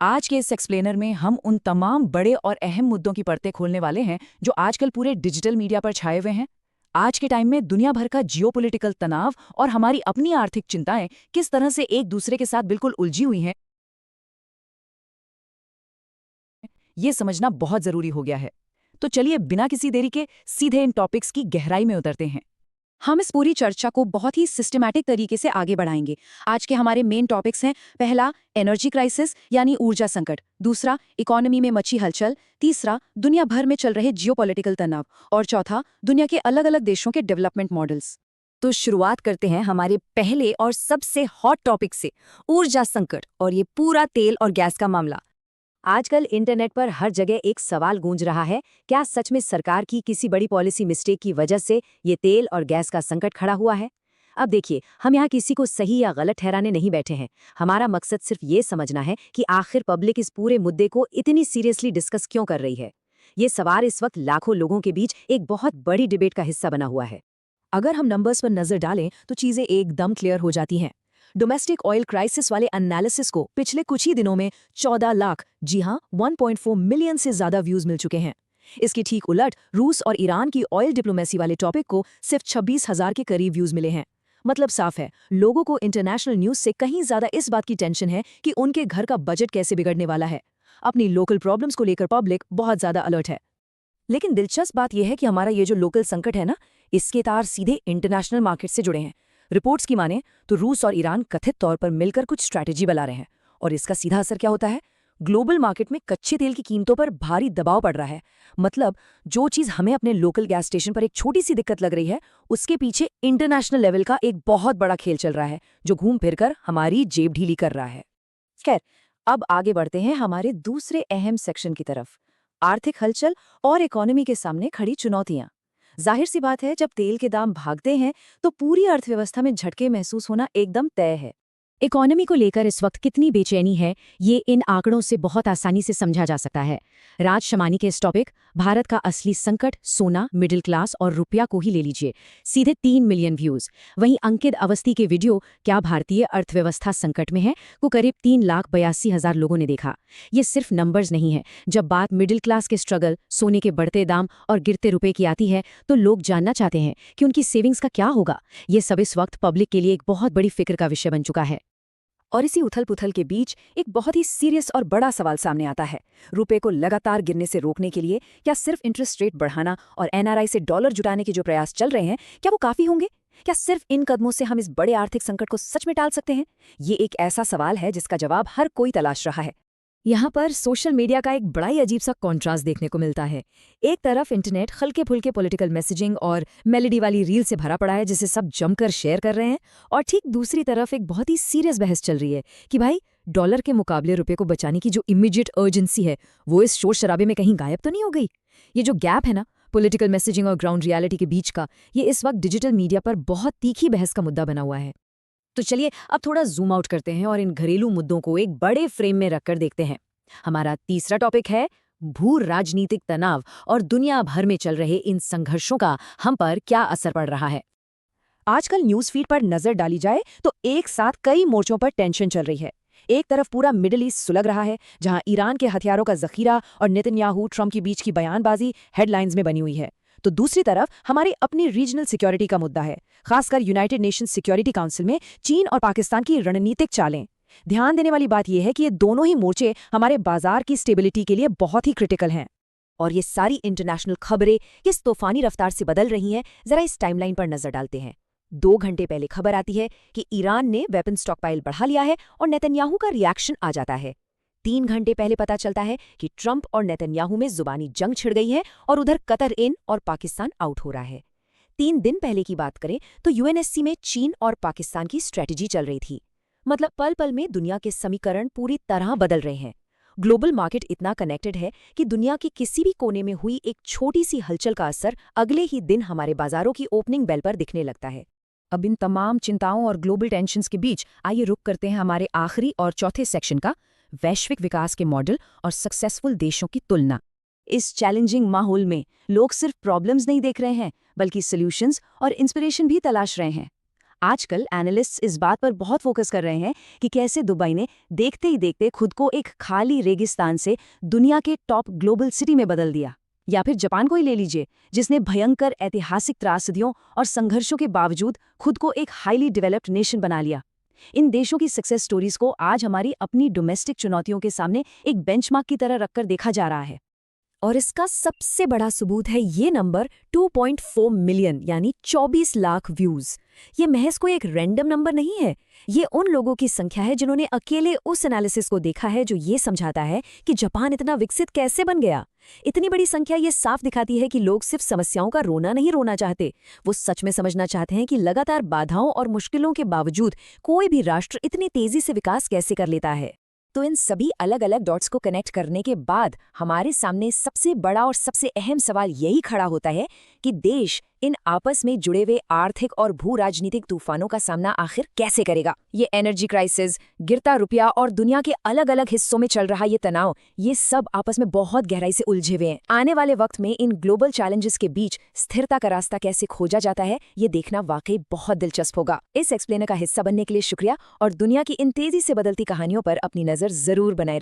आज के इस एक्सप्लेनर में हम उन तमाम बड़े और अहम मुद्दों की परतें खोलने वाले हैं जो आजकल पूरे डिजिटल मीडिया पर छाए हुए हैं। आज के टाइम में दुनिया भर का जियोपॉलिटिकल तनाव और हमारी अपनी आर्थिक चिंताएं किस तरह से एक दूसरे के साथ बिल्कुल उलझी हुई हैं, ये समझना बहुत जरूरी हो गया है। तो चलिए बिना किसी देरी के सीधे इन टॉपिक्स की गहराई में उतरते हैं। हम इस पूरी चर्चा को बहुत ही सिस्टमैटिक तरीके से आगे बढ़ाएंगे। आज के हमारे मेन टॉपिक्स हैं, पहला एनर्जी क्राइसिस यानी ऊर्जा संकट, दूसरा इकोनॉमी में मची हलचल, तीसरा दुनिया भर में चल रहे जियोपॉलिटिकल तनाव और चौथा दुनिया के अलग अलग देशों के डेवलपमेंट मॉडल्स। तो शुरुआत करते हैं हमारे पहले और सबसे हॉट टॉपिक से, ऊर्जा संकट और ये पूरा तेल और गैस का मामला। आजकल इंटरनेट पर हर जगह एक सवाल गूंज रहा है, क्या सच में सरकार की किसी बड़ी पॉलिसी मिस्टेक की वजह से ये तेल और गैस का संकट खड़ा हुआ है? अब देखिए, हम यहाँ किसी को सही या गलत ठहराने नहीं बैठे हैं। हमारा मकसद सिर्फ ये समझना है कि आखिर पब्लिक इस पूरे मुद्दे को इतनी सीरियसली डिस्कस क्यों कर रही है। ये सवाल इस वक्त लाखों लोगों के बीच एक बहुत बड़ी डिबेट का हिस्सा बना हुआ है। अगर हम नंबर्स पर नजर डालें तो चीजें एकदम क्लियर हो जाती हैं। डोमेस्टिक ऑयल क्राइसिस वाले एनालिसिस को पिछले कुछ ही दिनों में 14 लाख, जी हां 1.4 मिलियन से ज्यादा व्यूज मिल चुके हैं। इसकी ठीक उलट रूस और ईरान की ऑयल डिप्लोमेसी वाले टॉपिक को सिर्फ 26,000 के करीब व्यूज मिले हैं। मतलब साफ है, लोगों को इंटरनेशनल न्यूज से कहीं ज्यादा इस बात की टेंशन है कि उनके घर का बजट कैसे बिगड़ने वाला है। अपनी लोकल प्रॉब्लम्स को लेकर पब्लिक बहुत ज्यादा अलर्ट है। लेकिन दिलचस्प बात यह है कि हमारा ये जो लोकल संकट है ना, इसके तार सीधे इंटरनेशनल मार्केट से जुड़े हैं। रिपोर्ट्स की माने तो रूस और ईरान कथित तौर पर मिलकर कुछ स्ट्रैटेजी बना रहे हैं, और इसका सीधा असर क्या होता है? ग्लोबल मार्केट में कच्चे तेल की कीमतों पर भारी दबाव पड़ रहा है। मतलब जो चीज हमें अपने लोकल गैस स्टेशन पर एक छोटी सी दिक्कत लग रही है, उसके पीछे इंटरनेशनल लेवल का एक बहुत बड़ा खेल चल रहा है जो घूम फिरकर हमारी जेब ढीली कर रहा है। खैर, अब आगे बढ़ते हैं हमारे दूसरे अहम सेक्शन की तरफ, आर्थिक हलचल और इकोनॉमी के सामने खड़ी चुनौतियां। जाहिर सी बात है, जब तेल के दाम भागते हैं तो पूरी अर्थव्यवस्था में झटके महसूस होना एकदम तय है। इकोनॉमी को लेकर इस वक्त कितनी बेचैनी है, ये इन आंकड़ों से बहुत आसानी से समझा जा सकता है। राज शमानी के इस टॉपिक, भारत का असली संकट, सोना, मिडिल क्लास और रुपया को ही ले लीजिए, सीधे 3 मिलियन व्यूज। वहीं अंकित अवस्थी के वीडियो, क्या भारतीय अर्थव्यवस्था संकट में है, को करीब 3,82,000 लोगों ने देखा। ये सिर्फ नंबर्स नहीं है। जब बात मिडिल क्लास के स्ट्रगल, सोने के बढ़ते दाम और गिरते रुपए की आती है, तो लोग जानना चाहते हैं कि उनकी सेविंग्स का क्या होगा। ये सब इस वक्त पब्लिक के लिए एक बहुत बड़ी फिक्र का विषय बन चुका है। और इसी उथल पुथल के बीच एक बहुत ही सीरियस और बड़ा सवाल सामने आता है, रुपए को लगातार गिरने से रोकने के लिए क्या सिर्फ इंटरेस्ट रेट बढ़ाना और एनआरआई से डॉलर जुटाने के जो प्रयास चल रहे हैं, क्या वो काफी होंगे? क्या सिर्फ इन कदमों से हम इस बड़े आर्थिक संकट को सच में टाल सकते हैं? ये एक ऐसा सवाल है जिसका जवाब हर कोई तलाश रहा है। यहाँ पर सोशल मीडिया का एक बड़ा ही अजीब सा कॉन्ट्रास्ट देखने को मिलता है। एक तरफ इंटरनेट हल्के फुल्के पॉलिटिकल मैसेजिंग और मेलोडी वाली रील से भरा पड़ा है जिसे सब जमकर शेयर कर रहे हैं, और ठीक दूसरी तरफ एक बहुत ही सीरियस बहस चल रही है कि भाई, डॉलर के मुकाबले रुपए को बचाने की जो इमीडिएट अर्जेंसी है, वो इस शोर शराबे में कहीं गायब तो नहीं हो गई? ये जो गैप है ना, पॉलिटिकल मैसेजिंग और ग्राउंड रियलिटी के बीच का, ये इस वक्त डिजिटल मीडिया पर बहुत तीखी बहस का मुद्दा बना हुआ है। तो चलिए अब थोड़ा जूम आउट करते हैं और इन घरेलू मुद्दों को एक बड़े फ्रेम में रखकर देखते हैं। हमारा तीसरा टॉपिक है भू राजनीतिक तनाव और दुनिया भर में चल रहे इन संघर्षों का हम पर क्या असर पड़ रहा है। आजकल न्यूज़ फीड पर नजर डाली जाए तो एक साथ कई मोर्चों पर टेंशन चल रही है। एक तरफ पूरा मिडिल ईस्ट सुलग रहा है, जहां ईरान के हथियारों का जखीरा और नेतन्याहू ट्रंप के बीच की बयानबाजी हेडलाइंस में बनी हुई है। तो दूसरी तरफ हमारी अपनी रीजनल सिक्योरिटी का मुद्दा है, खासकर यूनाइटेड नेशंस सिक्योरिटी काउंसिल में चीन और पाकिस्तान की रणनीतिक चालें। ध्यान देने वाली बात यह है कि ये दोनों ही मोर्चे हमारे बाजार की स्टेबिलिटी के लिए बहुत ही क्रिटिकल हैं। और ये सारी इंटरनेशनल खबरें किस तूफानी रफ्तार से बदल रही हैं, जरा इस टाइमलाइन पर नजर डालते हैं। 2 घंटे पहले खबर आती है कि ईरान ने वेपन स्टॉकपाइल बढ़ा लिया है और नेतन्याहू का रिएक्शन आ जाता है। 3 घंटे पहले पता चलता है कि ट्रंप और नेतन्याहू में जुबानी जंग छिड़ गई है और उधर कतर इन और पाकिस्तान आउट हो रहा है। 3 दिन पहले की बात करें तो यूएनएससी में चीन और पाकिस्तान की स्ट्रेटेजी चल रही थी। मतलब पल पल में दुनिया के समीकरण पूरी तरह बदल रहे हैं। ग्लोबल मार्केट इतना कनेक्टेड है कि दुनिया के किसी भी कोने में हुई एक छोटी सी हलचल का असर अगले ही दिन हमारे बाजारों की ओपनिंग बेल पर दिखने लगता है। अब इन तमाम चिंताओं और ग्लोबल टेंशन्स के बीच आइए रुक करते हैं हमारे आखिरी और चौथे सेक्शन का, वैश्विक विकास के मॉडल और सक्सेसफुल देशों की तुलना। इस चैलेंजिंग माहौल में लोग सिर्फ प्रॉब्लम्स नहीं देख रहे हैं, बल्कि सॉल्यूशंस और इंस्पिरेशन भी तलाश रहे हैं। आजकल एनालिस्ट्स इस बात पर बहुत फोकस कर रहे हैं कि कैसे दुबई ने देखते ही देखते खुद को एक खाली रेगिस्तान से दुनिया के टॉप ग्लोबल सिटी में बदल दिया। या फिर जापान को ही ले लीजिए, जिसने भयंकर ऐतिहासिक त्रासदियों और संघर्षों के बावजूद खुद को एक हाईली डेवलप्ड नेशन बना लिया। इन देशों की सक्सेस स्टोरीज को आज हमारी अपनी डोमेस्टिक चुनौतियों के सामने एक बेंचमार्क की तरह रखकर देखा जा रहा है। और इसका सबसे बड़ा सबूत है ये नंबर 2.4 मिलियन यानी 24 लाख व्यूज। ये महज कोई एक रैंडम नंबर नहीं है, ये उन लोगों की संख्या है जिन्होंने अकेले उस एनालिसिस को देखा है जो ये समझाता है कि जापान इतना विकसित कैसे बन गया। इतनी बड़ी संख्या ये साफ दिखाती है कि लोग सिर्फ समस्याओं का रोना नहीं रोना चाहते, वो सच में समझना चाहते हैं कि लगातार बाधाओं और मुश्किलों के बावजूद कोई भी राष्ट्र इतनी तेजी से विकास कैसे कर लेता है। तो इन सभी अलग अलग डॉट्स को कनेक्ट करने के बाद हमारे सामने सबसे बड़ा और सबसे अहम सवाल यही खड़ा होता है कि देश इन आपस में जुड़े हुए आर्थिक और भू राजनीतिक तूफानों का सामना आखिर कैसे करेगा। ये एनर्जी क्राइसिस, गिरता रुपया और दुनिया के अलग अलग हिस्सों में चल रहा ये तनाव, ये सब आपस में बहुत गहराई से उलझे हुए हैं। आने वाले वक्त में इन ग्लोबल चैलेंजेस के बीच स्थिरता का रास्ता कैसे खोजा जाता है, ये देखना वाकई बहुत दिलचस्प होगा। इस एक्सप्लेनर का हिस्सा बनने के लिए शुक्रिया और दुनिया की इन तेजी से बदलती कहानियों पर अपनी नजर जरूर बनाए रखें।